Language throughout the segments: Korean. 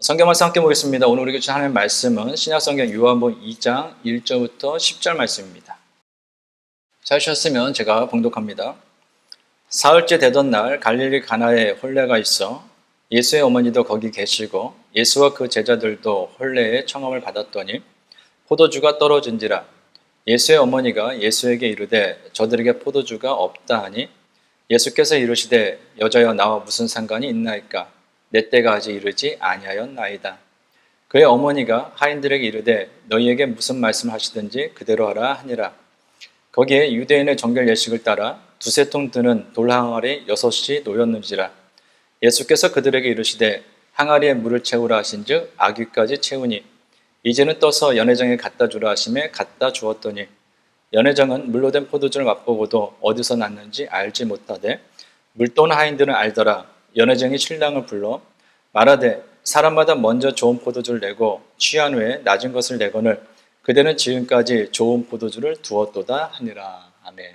성경 말씀 함께 보겠습니다. 오늘 우리가 주신 하나님의 말씀은 신약성경 요한복음 2장 1절부터 10절 말씀입니다. 찾으셨으면 제가 봉독합니다. 사흘째 되던 날 갈릴리 가나에 혼례가 있어 예수의 어머니도 거기 계시고 예수와 그 제자들도 혼례의 청함을 받았더니 포도주가 떨어진지라. 예수의 어머니가 예수에게 이르되 저들에게 포도주가 없다 하니 예수께서 이르시되 여자여 나와 무슨 상관이 있나이까? 내 때가 아직 이르지 아니하였나이다. 그의 어머니가 하인들에게 이르되 너희에게 무슨 말씀을 하시든지 그대로 하라 하니라. 거기에 유대인의 정결 예식을 따라 두세 통 드는 돌 항아리 6이 놓였는지라. 예수께서 그들에게 이르시되 항아리에 물을 채우라 하신즉 아귀까지 채우니 이제는 떠서 연회장에 갖다 주라 하심에 갖다 주었더니 연회장은 물로 된 포도주를 맛보고도 어디서 났는지 알지 못하되 물도는 하인들은 알더라. 연회장이 신랑을 불러 말하되 사람마다 먼저 좋은 포도주를 내고 취한 후에 낮은 것을 내거늘 그대는 지금까지 좋은 포도주를 두었도다 하니라. 아멘.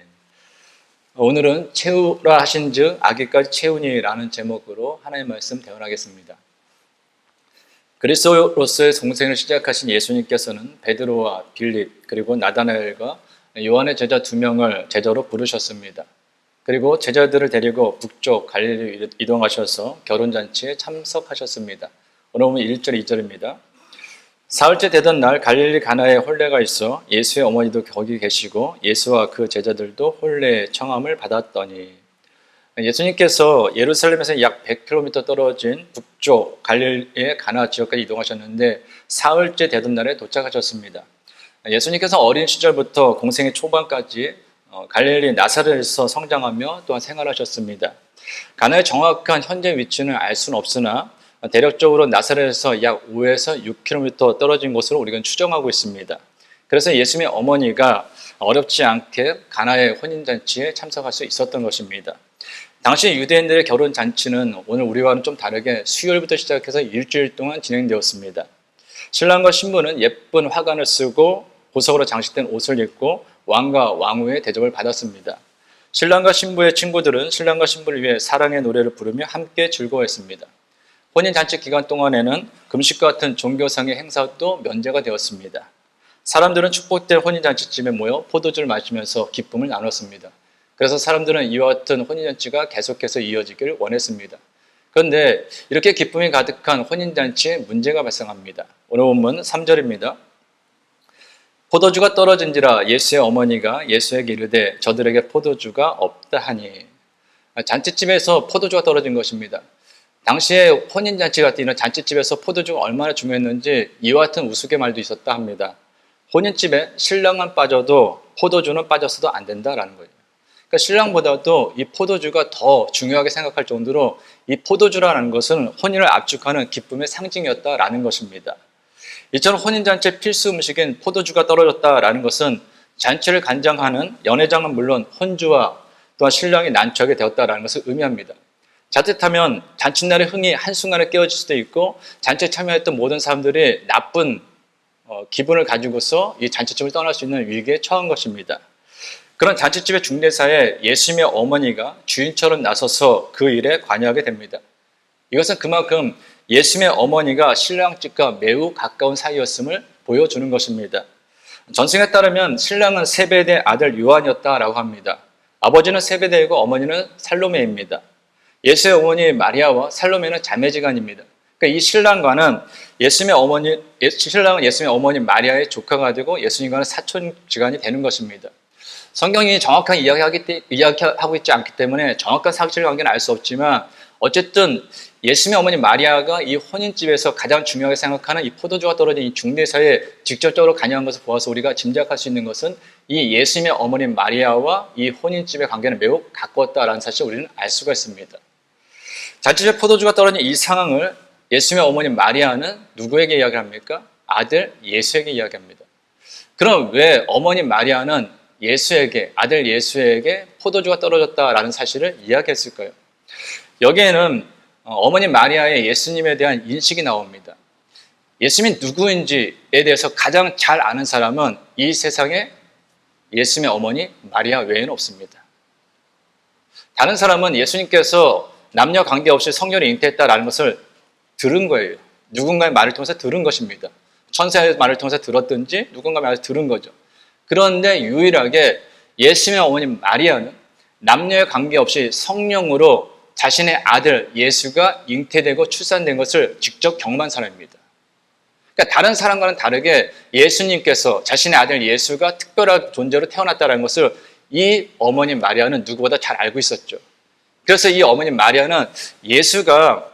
오늘은 채우라 하신즉 아귀까지 채우니라는 제목으로 하나님의 말씀 대언하겠습니다. 그리스도로서의 공생을 시작하신 예수님께서는 베드로와 빌립 그리고 나다나엘과 요한의 제자 2명을 제자로 부르셨습니다. 그리고 제자들을 데리고 북쪽 갈릴리로 이동하셔서 결혼잔치에 참석하셨습니다. 오늘 보면 1절 2절입니다. 사흘째 되던 날 갈릴리 가나에 혼례가 있어 예수의 어머니도 거기 계시고 예수와 그 제자들도 혼례의 청함을 받았더니 예수님께서 예루살렘에서 약 100km 떨어진 북쪽 갈릴리의 가나 지역까지 이동하셨는데 사흘째 되던 날에 도착하셨습니다. 예수님께서 어린 시절부터 공생의 초반까지 갈릴리 나사렛에서 성장하며 또한 생활하셨습니다. 가나의 정확한 현재 위치는 알 수는 없으나 대략적으로 나사렛에서 약 5에서 6km 떨어진 곳으로 우리가 추정하고 있습니다. 그래서 예수님의 어머니가 어렵지 않게 가나의 혼인잔치에 참석할 수 있었던 것입니다. 당시 유대인들의 결혼잔치는 오늘 우리와는 좀 다르게 수요일부터 시작해서 일주일 동안 진행되었습니다. 신랑과 신부는 예쁜 화관을 쓰고 보석으로 장식된 옷을 입고 왕과 왕후의 대접을 받았습니다. 신랑과 신부의 친구들은 신랑과 신부를 위해 사랑의 노래를 부르며 함께 즐거워했습니다. 혼인잔치 기간 동안에는 금식과 같은 종교상의 행사도 면제가 되었습니다. 사람들은 축복된 혼인잔치집에 모여 포도주를 마시면서 기쁨을 나눴습니다. 그래서 사람들은 이와 같은 혼인잔치가 계속해서 이어지길 원했습니다. 그런데 이렇게 기쁨이 가득한 혼인잔치에 문제가 발생합니다. 오늘 본문 3절입니다. 포도주가 떨어진지라 예수의 어머니가 예수에게 이르되 저들에게 포도주가 없다 하니. 잔치집에서 포도주가 떨어진 것입니다. 당시에 혼인잔치 같은 이런 잔치집에서 포도주가 얼마나 중요했는지 이와 같은 우스갯말도 있었다 합니다. 혼인집에 신랑은 빠져도 포도주는 빠졌어도 안 된다라는 거예요. 그러니까 신랑보다도 이 포도주가 더 중요하게 생각할 정도로 이 포도주라는 것은 혼인을 압축하는 기쁨의 상징이었다라는 것입니다. 이처럼 혼인잔치의 필수 음식인 포도주가 떨어졌다라는 것은 잔치를 관장하는 연회장은 물론 혼주와 또한 신랑이 난처하게 되었다라는 것을 의미합니다. 자칫하면 잔칫날의 흥이 한순간에 깨어질 수도 있고 잔치에 참여했던 모든 사람들이 나쁜 기분을 가지고서 이 잔치집을 떠날 수 있는 위기에 처한 것입니다. 그런 잔치집의 중대사에 예수님의 어머니가 주인처럼 나서서 그 일에 관여하게 됩니다. 이것은 그만큼 예수님의 어머니가 신랑집과 매우 가까운 사이였음을 보여주는 것입니다. 전승에 따르면 신랑은 세베대의 아들 요한이었다라고 합니다. 아버지는 세베대이고 어머니는 살로메입니다. 예수의 어머니 마리아와 살로메는 자매지간입니다. 그러니까 이 신랑과는 신랑은 예수님의 어머니 마리아의 조카가 되고 예수님과는 사촌지간이 되는 것입니다. 성경이 정확하게 이야기하고 있지 않기 때문에 정확한 사실관계는 알 수 없지만 어쨌든 예수님의 어머니 마리아가 이 혼인집에서 가장 중요하게 생각하는 이 포도주가 떨어진 이 중대사에 직접적으로 관여한 것을 보아서 우리가 짐작할 수 있는 것은 이 예수님의 어머니 마리아와 이 혼인집의 관계는 매우 가까웠다라는 사실을 우리는 알 수가 있습니다. 잔치집에 포도주가 떨어진 이 상황을 예수님의 어머니 마리아는 누구에게 이야기를 합니까? 아들 예수에게 이야기합니다. 그럼 왜 어머니 마리아는 아들 예수에게 포도주가 떨어졌다라는 사실을 이야기했을까요? 여기에는 어머니 마리아의 예수님에 대한 인식이 나옵니다. 예수님이 누구인지에 대해서 가장 잘 아는 사람은 이 세상에 예수님의 어머니 마리아 외에는 없습니다. 다른 사람은 예수님께서 남녀 관계없이 성녀를 잉태했다라는 것을 들은 거예요. 누군가의 말을 통해서 들은 것입니다. 천사의 말을 통해서 들었든지 누군가의 말을 들은 거죠. 그런데 유일하게 예수님의 어머니 마리아는 남녀의 관계없이 성령으로 자신의 아들 예수가 잉태되고 출산된 것을 직접 경험한 사람입니다. 그러니까 다른 사람과는 다르게 예수님께서 자신의 아들 예수가 특별한 존재로 태어났다는 것을 이 어머니 마리아는 누구보다 잘 알고 있었죠. 그래서 이 어머니 마리아는 예수가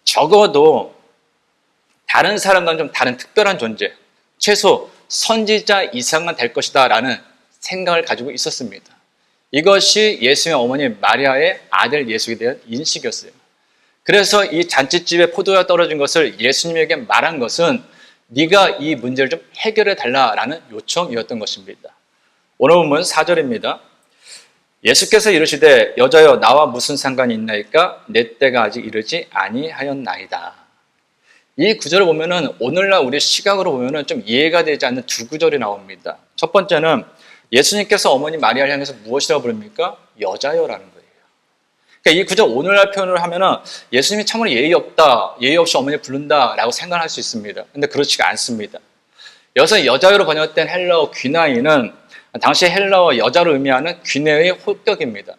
적어도 다른 사람과는 좀 다른 특별한 존재, 최소 선지자 이상은 될 것이다 라는 생각을 가지고 있었습니다. 이것이 예수의 어머니 마리아의 아들 예수에 대한 인식이었어요. 그래서 이 잔치집에 포도가 떨어진 것을 예수님에게 말한 것은 네가 이 문제를 좀 해결해 달라라는 요청이었던 것입니다. 오늘 본문 4절입니다. 예수께서 이르시되 여자여 나와 무슨 상관이 있나이까 내 때가 아직 이르지 아니하였나이다. 이 구절을 보면은 오늘날 우리 시각으로 보면은 좀 이해가 되지 않는 두 구절이 나옵니다. 첫 번째는 예수님께서 어머니 마리아를 향해서 무엇이라고 부릅니까? 여자여라는 거예요. 그러니까 이 구절 오늘날 표현을 하면은 예수님이 참으로 예의 없다, 예의 없이 어머니를 부른다라고 생각할 수 있습니다. 근데 그렇지가 않습니다. 여기서 여자여로 번역된 헬라어 귀나이는 당시 헬라어 여자를 의미하는 귀네의 호격입니다.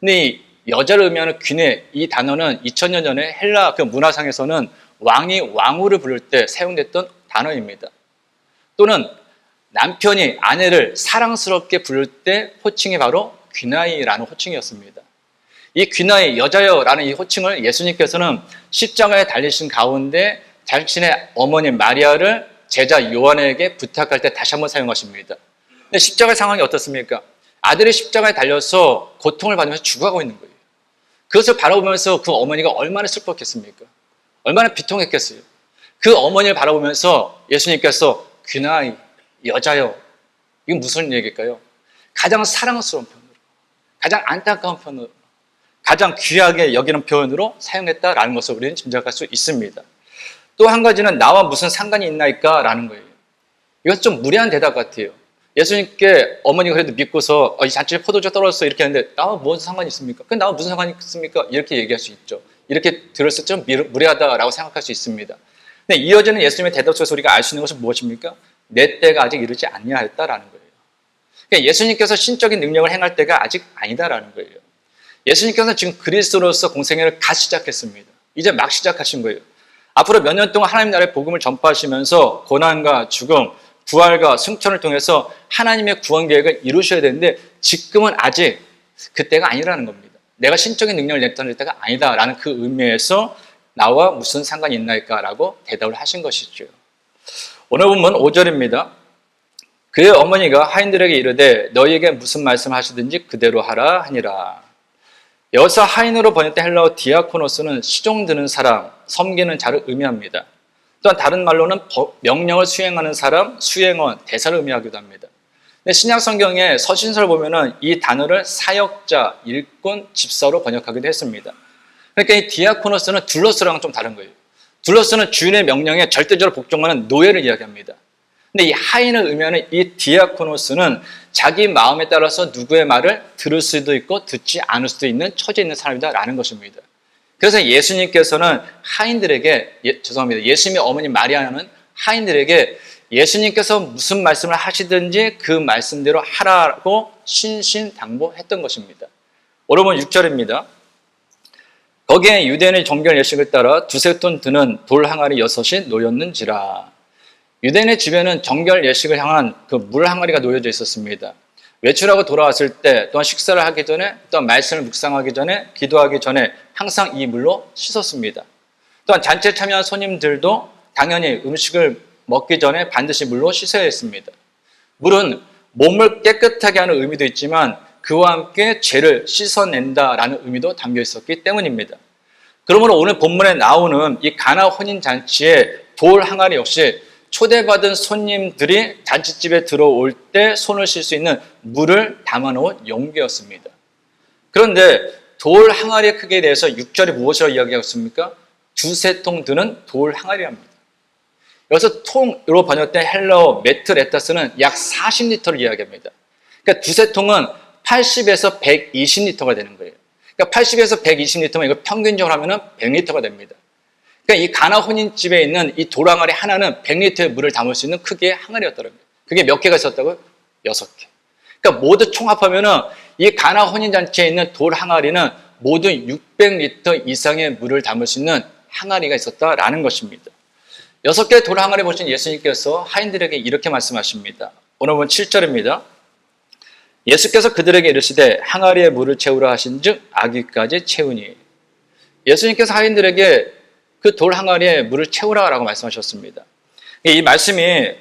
근데 이 여자를 의미하는 귀네 이 단어는 2000년 전에 헬라 그 문화상에서는 왕이 왕후를 부를 때 사용됐던 단어입니다. 또는 남편이 아내를 사랑스럽게 부를 때 호칭이 바로 귀나이라는 호칭이었습니다. 이 귀나이 여자여라는 이 호칭을 예수님께서는 십자가에 달리신 가운데 자신의 어머니 마리아를 제자 요한에게 부탁할 때 다시 한번 사용하십니다. 근데 십자가의 상황이 어떻습니까? 아들이 십자가에 달려서 고통을 받으면서 죽어가고 있는 거예요. 그것을 바라보면서 그 어머니가 얼마나 슬펐겠습니까? 얼마나 비통했겠어요. 그 어머니를 바라보면서 예수님께서 귀나이 여자여, 이건 무슨 얘기일까요? 가장 사랑스러운 표현으로, 가장 안타까운 표현으로, 가장 귀하게 여기는 표현으로 사용했다라는 것을 우리는 짐작할 수 있습니다. 또 한 가지는 나와 무슨 상관이 있나이까 라는 거예요. 이것은 좀 무례한 대답 같아요. 예수님께 어머니가 그래도 믿고서 이 잔치에 포도주 떨어졌어 이렇게 하는데 나와 무슨 상관이 있습니까? 나와 무슨 상관이 있습니까? 이렇게 얘기할 수 있죠. 이렇게 들었을 때 좀 무례하다라고 생각할 수 있습니다. 근데 이어지는 예수님의 대답 속에서 우리가 알 수 있는 것은 무엇입니까? 내 때가 아직 이르지 아니하였다라는 거예요. 그러니까 예수님께서 신적인 능력을 행할 때가 아직 아니다라는 거예요. 예수님께서는 지금 그리스도로서 공생애를 갓 시작했습니다. 이제 막 시작하신 거예요. 앞으로 몇 년 동안 하나님 나라의 복음을 전파하시면서 고난과 죽음, 부활과 승천을 통해서 하나님의 구원 계획을 이루셔야 되는데 지금은 아직 그때가 아니라는 겁니다. 내가 신적인 능력을 나타낼 때가 아니다라는 그 의미에서 나와 무슨 상관이 있나이까라고 대답을 하신 것이죠. 오늘 본문 5절입니다. 그의 어머니가 하인들에게 이르되 너희에게 무슨 말씀을 하시든지 그대로 하라 하니라. 여기서 하인으로 번역된 헬라어 디아코노스는 시종 드는 사람, 섬기는 자를 의미합니다. 또한 다른 말로는 명령을 수행하는 사람, 수행원, 대사를 의미하기도 합니다. 근데 신약 성경의 서신서를 보면은 이 단어를 사역자, 일꾼, 집사로 번역하기도 했습니다. 그러니까 이 디아코노스는 둘러스랑 좀 다른 거예요. 둘러스는 주인의 명령에 절대적으로 복종하는 노예를 이야기합니다. 근데 이 하인을 의미하는 이 디아코노스는 자기 마음에 따라서 누구의 말을 들을 수도 있고 듣지 않을 수도 있는 처지에 있는 사람이다라는 것입니다. 그래서 예수님께서는 하인들에게, 예수님의 어머니 마리아는 하인들에게 예수님께서 무슨 말씀을 하시든지 그 말씀대로 하라고 신신당부했던 것입니다. 오늘 본 6절입니다. 거기에 유대인의 정결 예식을 따라 두세 톤 드는 돌 항아리 6이 놓였는지라. 유대인의 집에는 정결 예식을 향한 그 물 항아리가 놓여져 있었습니다. 외출하고 돌아왔을 때 또한 식사를 하기 전에 또한 말씀을 묵상하기 전에 기도하기 전에 항상 이 물로 씻었습니다. 또한 잔치에 참여한 손님들도 당연히 음식을 먹기 전에 반드시 물로 씻어야 했습니다. 물은 몸을 깨끗하게 하는 의미도 있지만 그와 함께 죄를 씻어낸다라는 의미도 담겨 있었기 때문입니다. 그러므로 오늘 본문에 나오는 이 가나 혼인 잔치의 돌 항아리 역시 초대받은 손님들이 잔치집에 들어올 때 손을 쉴 수 있는 물을 담아놓은 용기였습니다. 그런데 돌 항아리의 크기에 대해서 6절이 무엇이라고 이야기하고 있습니까? 두세 통 드는 돌 항아리랍니다. 여기서 통으로 번역된 헬라어 메트레타스는 약 40리터를 이야기합니다. 그러니까 두세 통은 80에서 120리터가 되는 거예요. 그러니까 80에서 120리터면 이거 평균적으로 하면 100리터가 됩니다. 그러니까 이 가나 혼인집에 있는 이 돌 항아리 하나는 100리터의 물을 담을 수 있는 크기의 항아리였더라고요. 그게 몇 개가 있었다고요? 6개. 그러니까 모두 총합하면은 이 가나 혼인잔치에 있는 돌 항아리는 모두 600리터 이상의 물을 담을 수 있는 항아리가 있었다라는 것입니다. 6개의 돌 항아리 보신 예수님께서 하인들에게 이렇게 말씀하십니다. 오늘 본 7절입니다. 예수께서 그들에게 이르시되 항아리에 물을 채우라 하신즉 아귀까지 채우니. 예수님께서 하인들에게 그 돌 항아리에 물을 채우라라고 말씀하셨습니다. 이 말씀이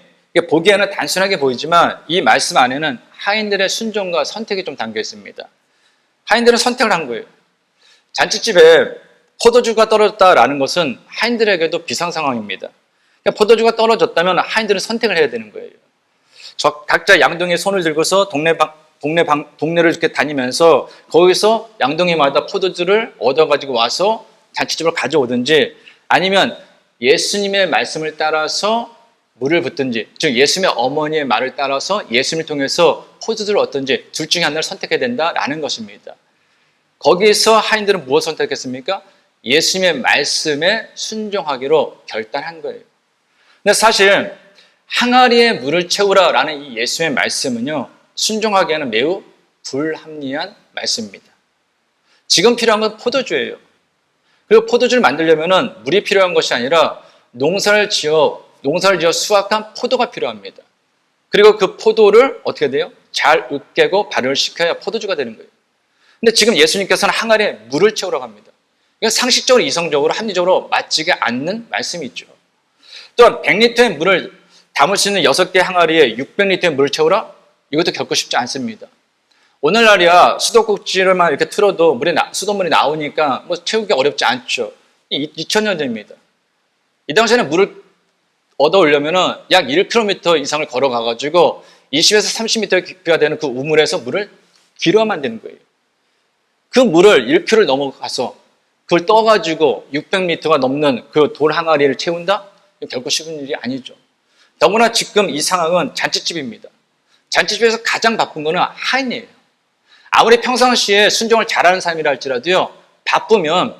보기에는 단순하게 보이지만 이 말씀 안에는 하인들의 순종과 선택이 좀 담겨 있습니다. 하인들은 선택을 한 거예요. 잔치집에 포도주가 떨어졌다라는 것은 하인들에게도 비상 상황입니다. 그러니까 포도주가 떨어졌다면 하인들은 선택을 해야 되는 거예요. 각자 양동이에 손을 들고서 동네를 이렇게 다니면서 거기서 양동이마다 포도주를 얻어가지고 와서 잔치집을 가져오든지 아니면 예수님의 말씀을 따라서 물을 붓든지, 즉 예수님의 어머니의 말을 따라서 예수님을 통해서 포도주를 얻든지 둘 중에 하나를 선택해야 된다라는 것입니다. 거기서 하인들은 무엇을 선택했습니까? 예수님의 말씀에 순종하기로 결단한 거예요. 근데 사실 항아리에 물을 채우라라는 이 예수님의 말씀은요, 순종하기에는 매우 불합리한 말씀입니다. 지금 필요한 건 포도주예요. 그리고 포도주를 만들려면 물이 필요한 것이 아니라 농사를 지어 수확한 포도가 필요합니다. 그리고 그 포도를 어떻게 돼요? 잘 으깨고 발효를 시켜야 포도주가 되는 거예요. 근데 지금 예수님께서는 항아리에 물을 채우라고 합니다. 이건 상식적으로, 이성적으로, 합리적으로 맞지 않는 말씀이 있죠. 또한 100리터의 물을 담을 수 있는 6개 항아리에 600리터의 물을 채우라? 이것도 결코 쉽지 않습니다. 오늘날이야 수도꼭지를만 이렇게 틀어도 수돗물이 나오니까 뭐 채우기 어렵지 않죠. 2000년 전입니다. 이 당시에는 물을 얻어 오려면 약 1km 이상을 걸어가가지고 20에서 30m의 깊이가 되는 그 우물에서 물을 길어야만 되는 거예요. 그 물을 1km를 넘어가서 그걸 떠가지고 600리터가 넘는 그 돌 항아리를 채운다? 결코 쉬운 일이 아니죠. 더구나 지금 이 상황은 잔치집입니다. 잔치집에서 가장 바쁜 거는 하인이에요. 아무리 평상시에 순종을 잘하는 사람이라 할지라도요, 바쁘면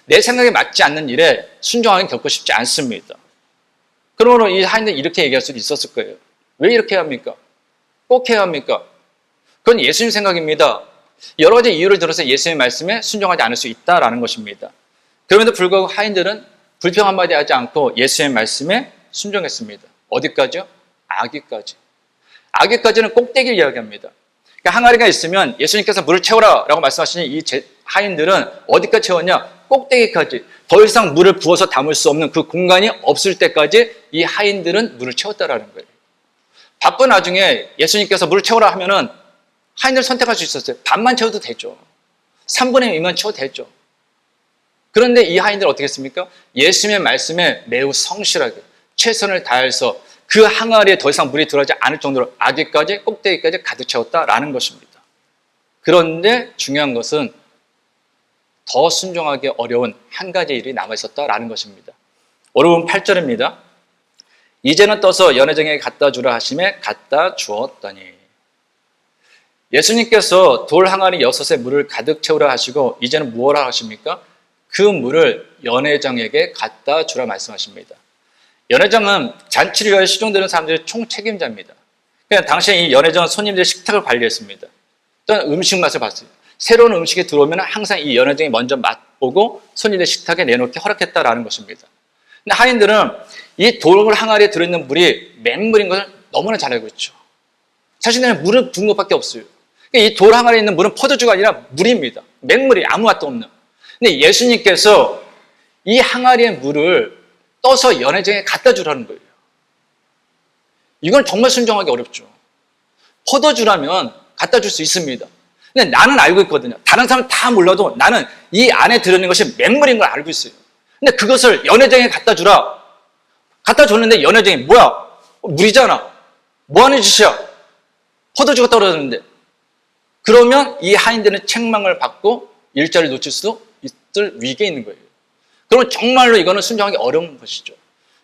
내 생각에 맞지 않는 일에 순종하기는 결코 쉽지 않습니다. 그러므로 이 하인들이 이렇게 얘기할 수도 있었을 거예요. 왜 이렇게 해야 합니까? 꼭 해야 합니까? 그건 예수님 생각입니다. 여러 가지 이유를 들어서 예수님의 말씀에 순종하지 않을 수 있다라는 것입니다. 그럼에도 불구하고 하인들은 불평 한마디 하지 않고 예수님의 말씀에 순종했습니다. 어디까지요? 아귀까지. 아귀까지는 꼭대기를 이야기합니다. 그러니까 항아리가 있으면 예수님께서 물을 채우라 라고 말씀하시는 이 하인들은 어디까지 채웠냐? 꼭대기까지. 더 이상 물을 부어서 담을 수 없는 그 공간이 없을 때까지 이 하인들은 물을 채웠다라는 거예요. 바쁜 나중에 예수님께서 물을 채우라 하면은 하인들 선택할 수 있었어요. 반만 채워도 되죠. 3분의 2만 채워도 되죠. 그런데 이 하인들 어떻게 했습니까? 예수님의 말씀에 매우 성실하게 최선을 다해서 그 항아리에 더 이상 물이 들어가지 않을 정도로 아귀까지 꼭대기까지 가득 채웠다라는 것입니다. 그런데 중요한 것은 더 순종하기 어려운 한 가지 일이 남아있었다라는 것입니다. 오늘 본 8절입니다. 이제는 떠서 연회장에게 갖다 주라 하심에 갖다 주었더니. 예수님께서 돌 항아리 6에 물을 가득 채우라 하시고 이제는 무엇라 하십니까? 그 물을 연회장에게 갖다 주라 말씀하십니다. 연회장은 잔치를 위하여 시종되는 사람들의 총책임자입니다. 그냥 당시에 이 연회장은 손님들의 식탁을 관리했습니다. 또한 음식 맛을 봤어요. 새로운 음식이 들어오면 항상 이 연회장이 먼저 맛보고 손님들의 식탁에 내놓게 허락했다라는 것입니다. 근데 하인들은 이 돌 항아리에 들어있는 물이 맹물인 것을 너무나 잘 알고 있죠. 자신들은 물을 부은 것밖에 없어요. 그러니까 이 돌 항아리에 있는 물은 포도주가 아니라 물입니다. 맹물이 아무 맛도 없는. 근데 예수님께서 이 항아리의 물을 떠서 연회장에 갖다 주라는 거예요. 이건 정말 순종하기 어렵죠. 포도주라면 갖다 줄 수 있습니다. 근데 나는 알고 있거든요. 다른 사람은 다 몰라도 나는 이 안에 들어있는 것이 맹물인 걸 알고 있어요. 근데 그것을 연회장에 갖다 주라. 갖다 줬는데 연회장이 뭐야? 물이잖아. 뭐 하는 짓이야? 포도주가 떨어졌는데. 그러면 이 하인들은 책망을 받고 일자리를 놓칠 수도 있을 위기에 있는 거예요. 그러면 정말로 이거는 순종하기 어려운 것이죠.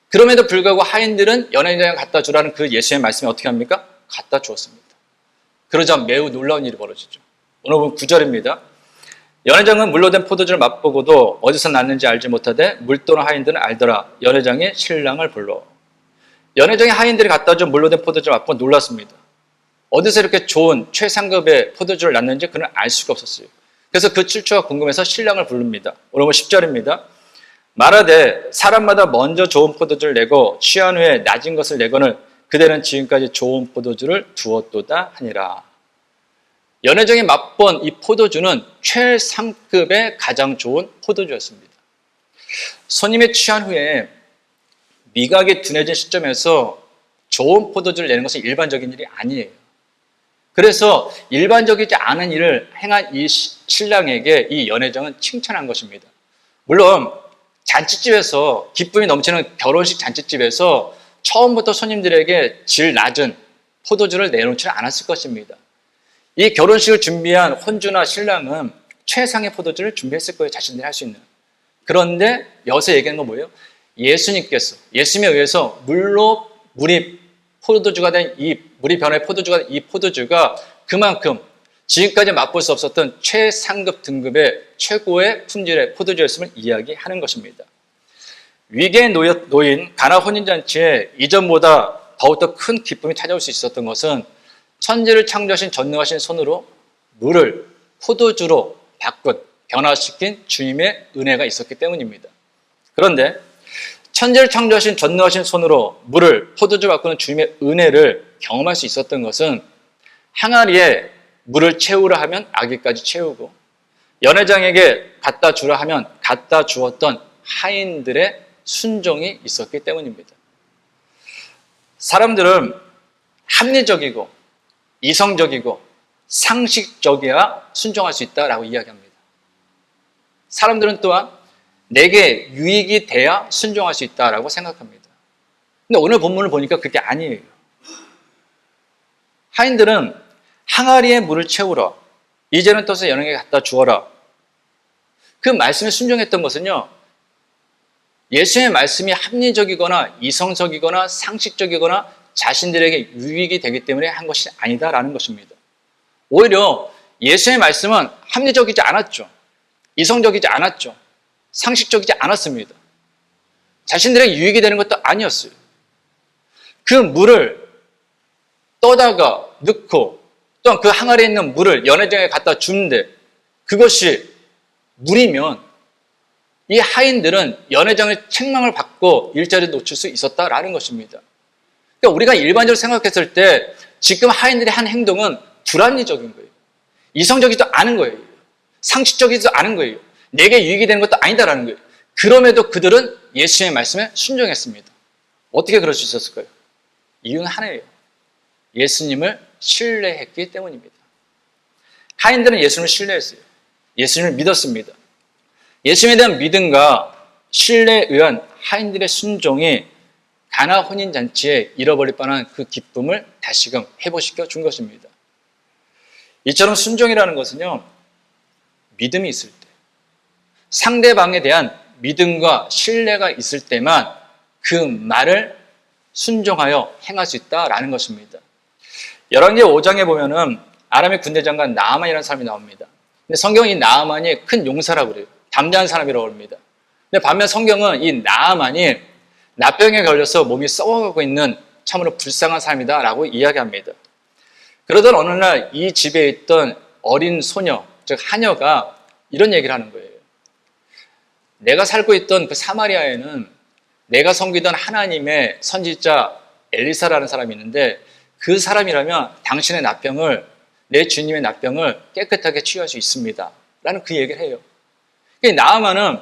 그럼에도 불구하고 하인들은 연회장에 갖다 주라는 그 예수의 말씀에 어떻게 합니까? 갖다 주었습니다. 그러자 매우 놀라운 일이 벌어지죠. 오늘 보면 9절입니다. 연회장은 물로 된 포도주를 맛보고도 어디서 났는지 알지 못하되 물도는 하인들은 알더라. 연회장이 신랑을 불러. 연회장의 하인들이 갖다 준 물로 된 포도주를 맛보고 놀랐습니다. 어디서 이렇게 좋은 최상급의 포도주를 놨는지 그는 알 수가 없었어요. 그래서 그 출처가 궁금해서 신랑을 부릅니다. 오늘 10절입니다. 말하되 사람마다 먼저 좋은 포도주를 내고 취한 후에 낮은 것을 내거늘 그대는 지금까지 좋은 포도주를 두었도다 하니라. 연회장이 맛본 이 포도주는 최상급의 가장 좋은 포도주였습니다. 손님이 취한 후에 미각이 둔해진 시점에서 좋은 포도주를 내는 것은 일반적인 일이 아니에요. 그래서 일반적이지 않은 일을 행한 이 신랑에게 이 연회장은 칭찬한 것입니다. 물론 잔치집에서 기쁨이 넘치는 결혼식 잔치집에서 처음부터 손님들에게 질 낮은 포도주를 내놓지는 않았을 것입니다. 이 결혼식을 준비한 혼주나 신랑은 최상의 포도주를 준비했을 거예요. 자신들이 할 수 있는. 그런데 여기서 얘기하는 건 뭐예요? 예수님께서 예수님에 의해서 물이 포도주가 된 물이 변화의 포도주가 된 이 포도주가 그만큼 지금까지 맛볼 수 없었던 최상급 등급의 최고의 품질의 포도주였음을 이야기하는 것입니다. 위기에 놓인 가나 혼인잔치에 이전보다 더욱더 큰 기쁨이 찾아올 수 있었던 것은 천지를 창조하신 전능하신 손으로 물을 포도주로 바꾼 변화시킨 주님의 은혜가 있었기 때문입니다. 그런데 천지를 창조하신 전능하신 손으로 물을 포도주로 바꾸는 주님의 은혜를 경험할 수 있었던 것은 항아리에 물을 채우라 하면 아기까지 채우고 연회장에게 갖다 주라 하면 갖다 주었던 하인들의 순종이 있었기 때문입니다. 사람들은 합리적이고 이성적이고 상식적이야 순종할 수 있다라고 이야기합니다. 사람들은 또한 내게 유익이 돼야 순종할 수 있다라고 생각합니다. 근데 오늘 본문을 보니까 그게 아니에요. 하인들은 항아리에 물을 채우라. 이제는 떠서 연회장에 갖다 주어라. 그 말씀에 순종했던 것은요. 예수의 말씀이 합리적이거나 이성적이거나 상식적이거나 자신들에게 유익이 되기 때문에 한 것이 아니다라는 것입니다. 오히려 예수의 말씀은 합리적이지 않았죠. 이성적이지 않았죠. 상식적이지 않았습니다. 자신들에게 유익이 되는 것도 아니었어요. 그 물을 떠다가 넣고 또한 그 항아리에 있는 물을 연회장에 갖다 주는데 그것이 물이면 이 하인들은 연회장의 책망을 받고 일자리를 놓칠 수 있었다라는 것입니다. 그러니까 우리가 일반적으로 생각했을 때 지금 하인들의 한 행동은 불합리적인 거예요. 이성적이지도 않은 거예요. 상식적이지도 않은 거예요. 내게 유익이 되는 것도 아니다라는 거예요. 그럼에도 그들은 예수의 말씀에 순종했습니다. 어떻게 그럴 수 있었을까요? 이유는 하나예요. 예수님을 신뢰했기 때문입니다. 하인들은 예수님을 신뢰했어요. 예수님을 믿었습니다. 예수님에 대한 믿음과 신뢰에 의한 하인들의 순종이 가나 혼인잔치에 잃어버릴 뻔한 그 기쁨을 다시금 회복시켜 준 것입니다. 이처럼 순종이라는 것은요, 믿음이 있을 때, 상대방에 대한 믿음과 신뢰가 있을 때만 그 말을 순종하여 행할 수 있다라는 것입니다. 열왕기 5장에 보면은 아람의 군대장관 나아만이라는 사람이 나옵니다. 근데 성경은 이 나아만이 큰 용사라고 그래요. 담대한 사람이라고 합니다. 근데 반면 성경은 이 나아만이 나병에 걸려서 몸이 썩어가고 있는 참으로 불쌍한 사람이다라고 이야기합니다. 그러던 어느 날 이 집에 있던 어린 소녀, 즉 하녀가 이런 얘기를 하는 거예요. 내가 살고 있던 그 사마리아에는 내가 섬기던 하나님의 선지자 엘리사라는 사람이 있는데 그 사람이라면 당신의 나병을, 내 주님의 나병을 깨끗하게 치유할 수 있습니다. 라는 그 얘기를 해요. 나아만은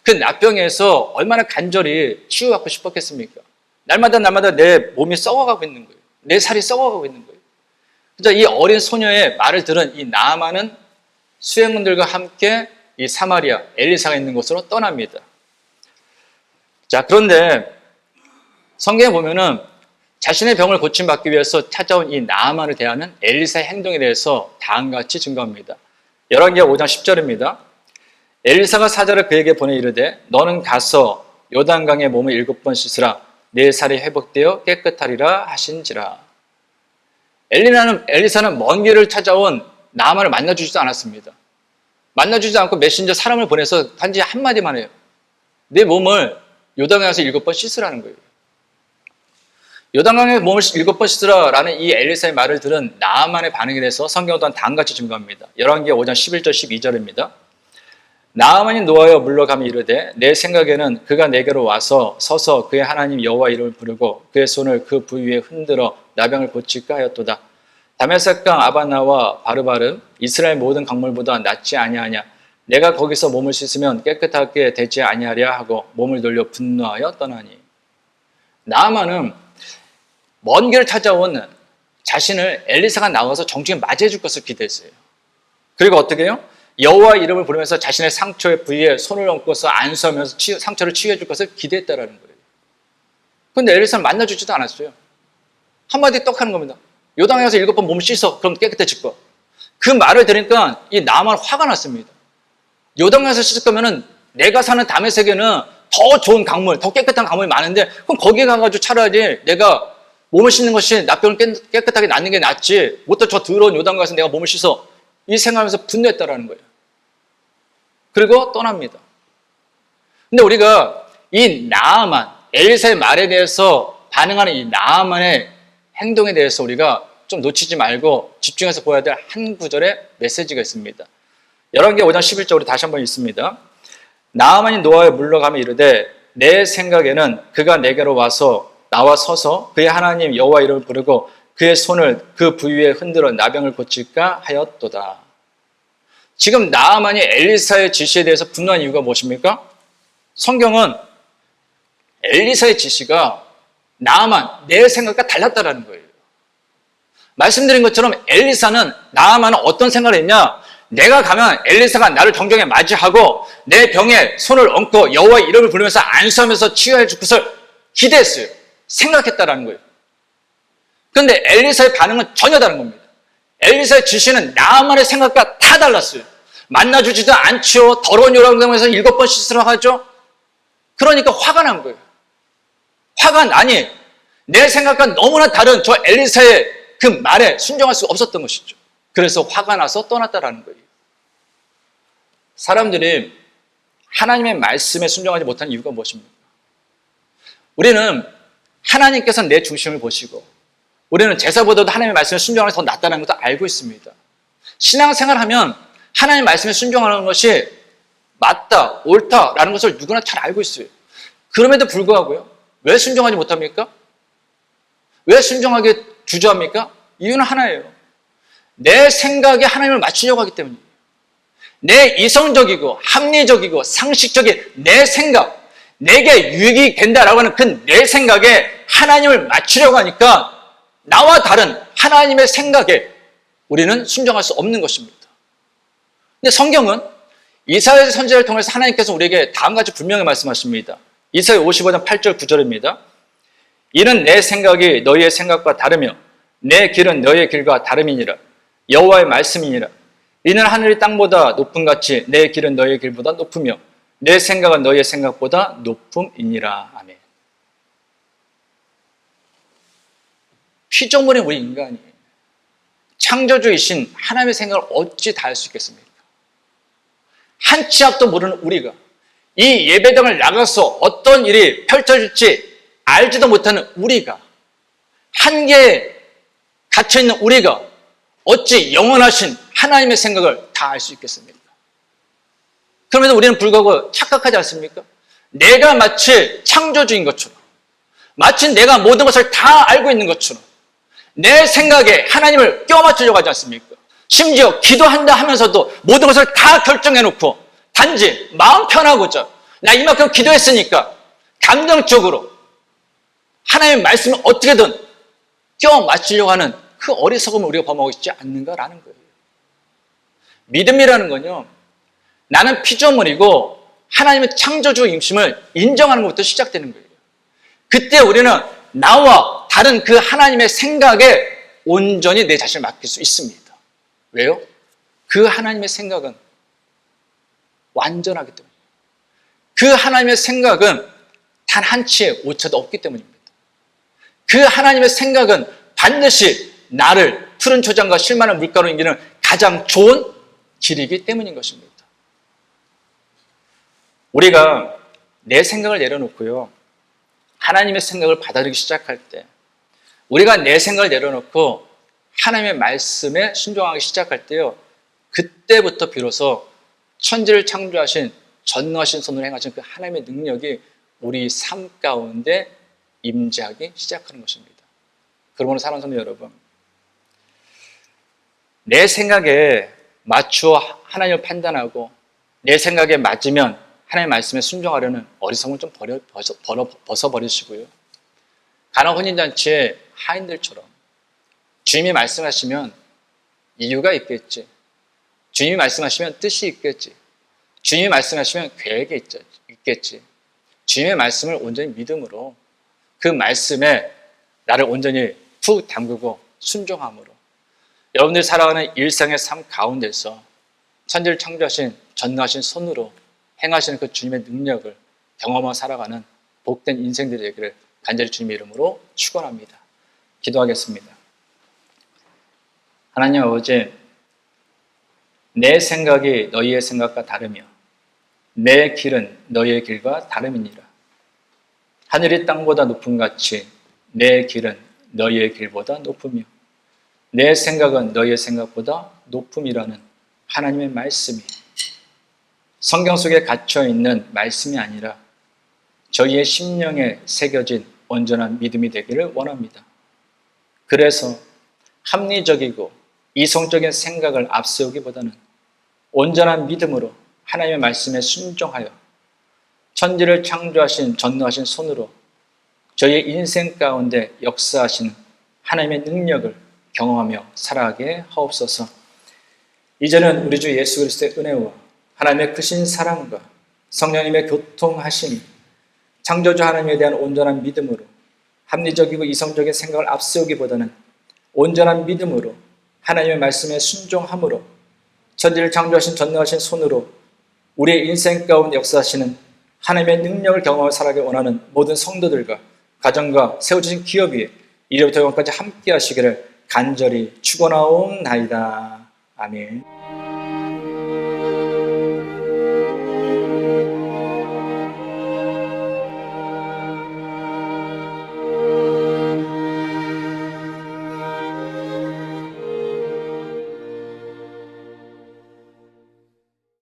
그 나병에서 얼마나 간절히 치유받고 싶었겠습니까? 날마다 내 몸이 썩어가고 있는 거예요. 내 살이 썩어가고 있는 거예요. 그래서 이 어린 소녀의 말을 들은 이 나아만은 수행원들과 함께 이 사마리아 엘리사가 있는 곳으로 떠납니다. 자, 그런데 성경에 보면은 자신의 병을 고침받기 위해서 찾아온 이 나아만을 대하는 엘리사의 행동에 대해서 다음과 같이 증거합니다. 열왕기하 5장 10절입니다. 엘리사가 사자를 그에게 보내 이르되 너는 가서 요단강에 몸을 7번 씻으라 내 살이 회복되어 깨끗하리라 하신지라. 엘리사는 먼 길을 찾아온 나아만을 만나주지도 않았습니다. 만나주지 않고 메신저 사람을 보내서 단지 한마디만 해요. 내 몸을 요단강에서 7번 씻으라는 거예요. 요단강에 몸을 7번 씻으라라는 이 엘리사의 말을 들은 나아만의 반응에 대해서 성경 또한 다음같이 증거합니다. 열왕기하 5장 11절 12절입니다. 나아만이 노하여 물러가며 이르되 내 생각에는 그가 내게로 와서 서서 그의 하나님 여호와 이름을 부르고 그의 손을 그 부위 위에 흔들어 나병을 고칠까 하였도다. 다메섹강 아바나와 바르바름 이스라엘 모든 강물보다 낫지 아니하냐. 내가 거기서 몸을 씻으면 깨끗하게 되지 아니하랴 하고 몸을 돌려 분노하여 떠나니. 나아만은 먼 길을 찾아온 자신을 엘리사가 나와서 정중히 맞이해 줄 것을 기대했어요. 그리고 어떻게 해요? 여호와 이름을 부르면서 자신의 상처의 부위에 손을 얹고서 안수하면서 상처를 치유해 줄 것을 기대했다라는 거예요. 그런데 엘리사는 만나주지도 않았어요. 한마디 떡 하는 겁니다. 요단에 가서 7번 몸을 씻어. 그럼 깨끗해질 거야. 그 말을 들으니까 이 나아만 화가 났습니다. 요단에 가서 씻을 거면은 내가 사는 다메섹에는 더 좋은 강물, 더 깨끗한 강물이 많은데 그럼 거기에 가가지고 차라리 내가 몸을 씻는 것이 나병을 깨끗하게 낫는 게 낫지. 못해 저 더러운 요단에 가서 내가 몸을 씻어. 이 생각하면서 분노했다라는 거예요. 그리고 떠납니다. 근데 우리가 이 나아만, 엘리사의 말에 대해서 반응하는 이 나아만의 행동에 대해서 우리가 좀 놓치지 말고 집중해서 보아야 될 한 구절의 메시지가 있습니다. 열왕기하 5장 11절 우리 다시 한번 읽습니다. 나아만이 노하여 물러가며 이르되 내 생각에는 그가 내게로 와서 나와 서서 그의 하나님 여호와 이름을 부르고 그의 손을 그 부위 위에 흔들어 나병을 고칠까 하였도다. 지금 나아만이 엘리사의 지시에 대해서 분노한 이유가 무엇입니까? 성경은 엘리사의 지시가 나아만, 내 생각과 달랐다라는 거예요. 말씀드린 것처럼 엘리사는 나아만은 어떤 생각을 했냐? 내가 가면 엘리사가 나를 정정에 맞이하고 내 병에 손을 얹고 여호와의 이름을 부르면서 안수하면서 치유해 줄 것을 기대했어요. 생각했다라는 거예요. 그런데 엘리사의 반응은 전혀 다른 겁니다. 엘리사의 지시는 나아만의 생각과 다 달랐어요. 만나주지도 않죠. 더러운 요단강에서 7번 씻으라 하죠. 그러니까 화가 난 거예요. 화가 나니 내 생각과 너무나 다른 저 엘리사의 그 말에 순종할 수 없었던 것이죠. 그래서 화가 나서 떠났다라는 거예요. 사람들이 하나님의 말씀에 순종하지 못하는 이유가 무엇입니까? 우리는 하나님께서 내 중심을 보시고 우리는 제사보다도 하나님의 말씀에 순종하는 게 더 낫다는 것도 알고 있습니다. 신앙생활하면 하나님의 말씀에 순종하는 것이 맞다, 옳다라는 것을 누구나 잘 알고 있어요. 그럼에도 불구하고요. 왜 순종하지 못합니까? 왜 순종하게 주저합니까? 이유는 하나예요. 내 생각에 하나님을 맞추려고 하기 때문이에요. 내 이성적이고 합리적이고 상식적인 내 생각, 내게 유익이 된다라고 하는 그 내 생각에 하나님을 맞추려고 하니까 나와 다른 하나님의 생각에 우리는 순종할 수 없는 것입니다. 근데 성경은 이사야 선지자를 통해서 하나님께서 우리에게 다음같이 분명히 말씀하십니다. 이사야 55장 8절 9절입니다. 이는 내 생각이 너희의 생각과 다르며 내 길은 너희의 길과 다름이니라. 여호와의 말씀이니라. 이는 하늘이 땅보다 높음 같이 내 길은 너희의 길보다 높으며 내 생각은 너희의 생각보다 높음이니라. 아멘. 피조물인 우리 인간이 창조주이신 하나님의 생각을 어찌 다 할 수 있겠습니까? 한 치 앞도 모르는 우리가 이 예배당을 나가서 어떤 일이 펼쳐질지 알지도 못하는 우리가 한계에 갇혀있는 우리가 어찌 영원하신 하나님의 생각을 다 알 수 있겠습니까? 그러면서 우리는 불구하고 착각하지 않습니까? 내가 마치 창조주인 것처럼 마치 내가 모든 것을 다 알고 있는 것처럼 내 생각에 하나님을 껴맞추려고 하지 않습니까? 심지어 기도한다 하면서도 모든 것을 다 결정해놓고 단지 마음 편하고자 나 이만큼 기도했으니까 감정적으로 하나님의 말씀을 어떻게든 껴맞추려고 하는 그 어리석음을 우리가 범하고 있지 않는가라는 거예요. 믿음이라는 건요, 나는 피조물이고 하나님의 창조주 임심을 인정하는 것부터 시작되는 거예요. 그때 우리는 나와 다른 그 하나님의 생각에 온전히 내 자신을 맡길 수 있습니다. 왜요? 그 하나님의 생각은 완전하기 때문입니다. 그 하나님의 생각은 단 한 치의 오차도 없기 때문입니다. 그 하나님의 생각은 반드시 나를 푸른 초장과 실만한 물가로 인기는 가장 좋은 길이기 때문인 것입니다. 우리가 내 생각을 내려놓고요, 하나님의 생각을 받아들이기 시작할 때, 우리가 내 생각을 내려놓고 하나님의 말씀에 순종하기 시작할 때요, 그때부터 비로소 천지를 창조하신 전능하신 손으로 행하신 그 하나님의 능력이 우리 삶 가운데 임재하기 시작하는 것입니다. 그러므로 사랑하는 성도 여러분, 내 생각에 맞추어 하나님을 판단하고 내 생각에 맞으면 하나님의 말씀에 순종하려는 어리석음을 좀 벗어버리시고요, 가나 혼인잔치의 하인들처럼 주님이 말씀하시면 이유가 있겠지, 주님이 말씀하시면 뜻이 있겠지, 주님이 말씀하시면 계획이 있겠지, 주님의 말씀을 온전히 믿음으로 그 말씀에 나를 온전히 푹 담그고 순종함으로 여러분들이 살아가는 일상의 삶 가운데서 천지를 창조하신 전능하신 손으로 행하시는 그 주님의 능력을 경험하며 살아가는 복된 인생들이 되기를 간절히 주님의 이름으로 축원합니다. 기도하겠습니다. 하나님 아버지, 내 생각이 너희의 생각과 다르며 내 길은 너희의 길과 다름이니라. 하늘이 땅보다 높음 같이 내 길은 너희의 길보다 높으며 내 생각은 너희의 생각보다 높음이라는 하나님의 말씀이 성경 속에 갇혀있는 말씀이 아니라 저희의 심령에 새겨진 온전한 믿음이 되기를 원합니다. 그래서 합리적이고 이성적인 생각을 앞세우기보다는 온전한 믿음으로 하나님의 말씀에 순종하여 천지를 창조하신 전능하신 손으로 저희의 인생 가운데 역사하신 하나님의 능력을 경험하며 살아가게 하옵소서. 이제는 우리 주 예수 그리스도의 은혜와 하나님의 크신 사랑과 성령님의 교통하심이 창조주 하나님에 대한 온전한 믿음으로 합리적이고 이성적인 생각을 앞세우기보다는 온전한 믿음으로 하나님의 말씀에 순종함으로 천지를 창조하신 전능하신 손으로 우리의 인생 가운데 역사하시는 하나님의 능력을 경험하며 살아가기 원하는 모든 성도들과 가정과 세워주신 기업 위에 이제부터 영원까지 함께 하시기를 간절히 축원하옵나이다. 아멘.